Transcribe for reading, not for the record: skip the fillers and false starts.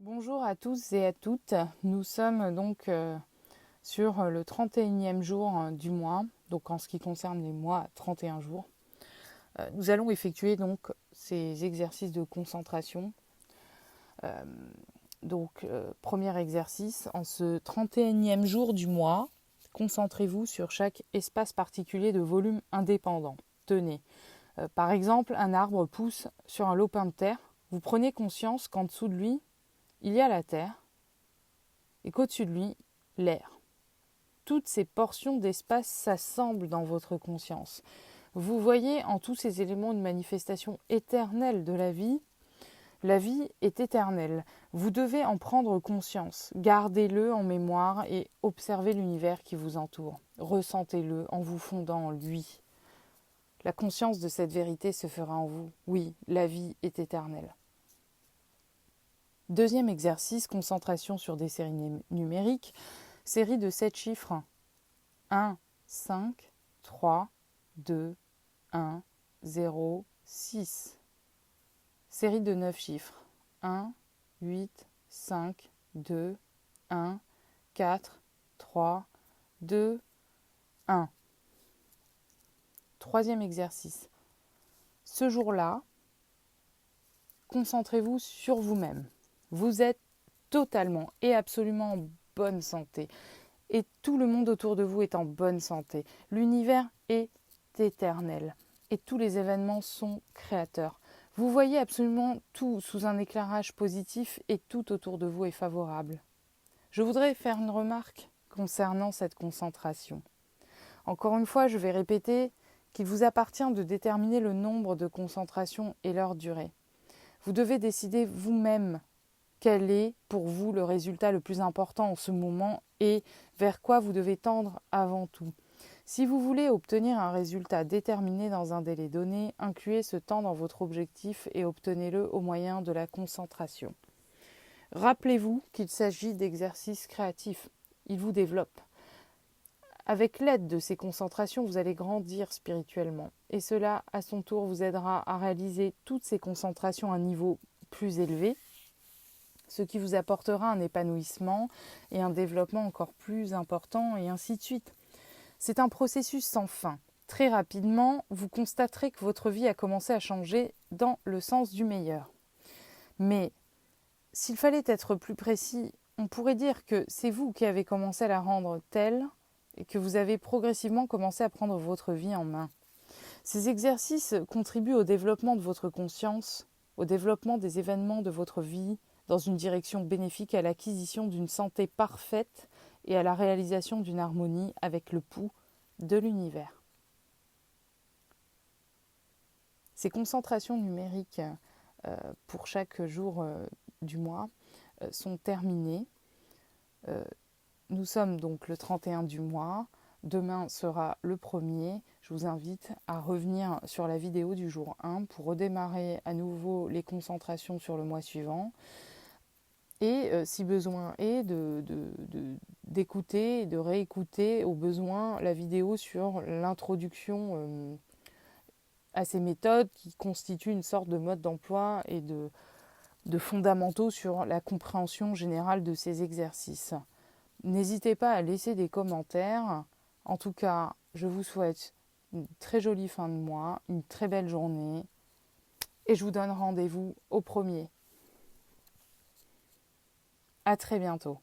Bonjour à tous et à toutes. Nous sommes donc sur le 31e jour du mois, donc en ce qui concerne les mois 31 jours. Nous allons effectuer donc ces exercices de concentration. Premier exercice, en ce 31e jour du mois, concentrez-vous sur chaque espace particulier de volume indépendant. Tenez, par exemple, un arbre pousse sur un lopin de terre. Vous prenez conscience qu'en dessous de lui, il y a la terre et qu'au-dessus de lui, l'air. Toutes ces portions d'espace s'assemblent dans votre conscience. Vous voyez en tous ces éléments une manifestation éternelle de la vie. La vie est éternelle. Vous devez en prendre conscience. Gardez-le en mémoire et observez l'univers qui vous entoure. Ressentez-le en vous fondant en lui. La conscience de cette vérité se fera en vous. Oui, la vie est éternelle. Deuxième exercice, concentration sur des séries numériques. Série de 7 chiffres. 1, 5, 3, 2, 1, 0, 6. Série de 9 chiffres. 1, 8, 5, 2, 1, 4, 3, 2, 1. Troisième exercice. Ce jour-là, concentrez-vous sur vous-même. Vous êtes totalement et absolument en bonne santé. Et tout le monde autour de vous est en bonne santé. L'univers est éternel. Et tous les événements sont créateurs. Vous voyez absolument tout sous un éclairage positif et tout autour de vous est favorable. Je voudrais faire une remarque concernant cette concentration. Encore une fois, je vais répéter qu'il vous appartient de déterminer le nombre de concentrations et leur durée. Vous devez décider vous-même quel est pour vous le résultat le plus important en ce moment et vers quoi vous devez tendre avant tout. Si vous voulez obtenir un résultat déterminé dans un délai donné, incluez ce temps dans votre objectif et obtenez-le au moyen de la concentration. Rappelez-vous qu'il s'agit d'exercices créatifs. Ils vous développent. Avec l'aide de ces concentrations, vous allez grandir spirituellement. Et cela, à son tour, vous aidera à réaliser toutes ces concentrations à un niveau plus élevé, ce qui vous apportera un épanouissement et un développement encore plus important, et ainsi de suite. C'est un processus sans fin. Très rapidement, vous constaterez que votre vie a commencé à changer dans le sens du meilleur. Mais s'il fallait être plus précis, on pourrait dire que c'est vous qui avez commencé à la rendre telle et que vous avez progressivement commencé à prendre votre vie en main. Ces exercices contribuent au développement de votre conscience, au développement des événements de votre vie, dans une direction bénéfique à l'acquisition d'une santé parfaite et à la réalisation d'une harmonie avec le pouls de l'univers. Ces concentrations numériques pour chaque jour du mois sont terminées. Nous sommes donc le 31 du mois. Demain sera le 1er. Je vous invite à revenir sur la vidéo du jour 1 pour redémarrer à nouveau les concentrations sur le mois suivant. Et si besoin est d'écouter et de réécouter au besoin la vidéo sur l'introduction à ces méthodes qui constituent une sorte de mode d'emploi et de fondamentaux sur la compréhension générale de ces exercices. N'hésitez pas à laisser des commentaires. En tout cas, je vous souhaite une très jolie fin de mois, une très belle journée et je vous donne rendez-vous au 1er. À très bientôt.